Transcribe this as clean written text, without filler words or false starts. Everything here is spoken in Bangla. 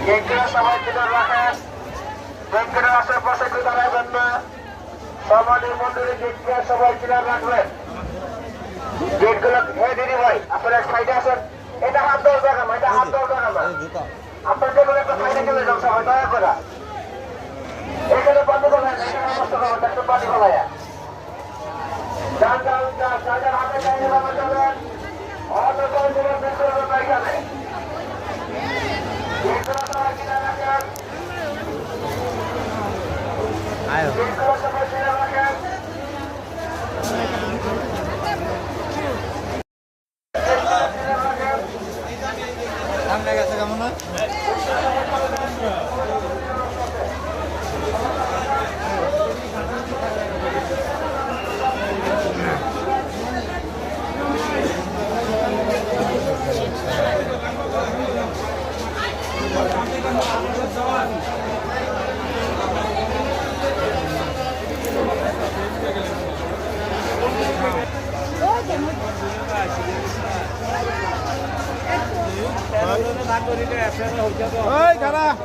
গেটগুলো সবাই কিনে রাখেন, গেটগুলো আশেপাশে দাঁড়াবেন না। সমাধি মন্দিরে গেটগুলো সবাই কিনে রাখবেন। গেটগুলো দিদি ভাই আপনার এক সাইডে আসেন। এটা হাত দেওয়ার জায়গা না, এটা হাত দেওয়ার জায়গা না। আপনার যেগুলো একটা সাইডে চলে যান সবাই দয়া করে। এখানে পানি ফেলায় না, এখানে নষ্ট করবেন একটু পানি ফেলাইয়া। যার হাতে চাইলে যাবেন যাবেন, অত চাইলে বেশি হবে না এখানে। গেটগুলো সবাই কিনে রাখেন, গেটগুলো সবাই কিনে রাখেন। সামনে গেছে কেমন না? ওই খারাপ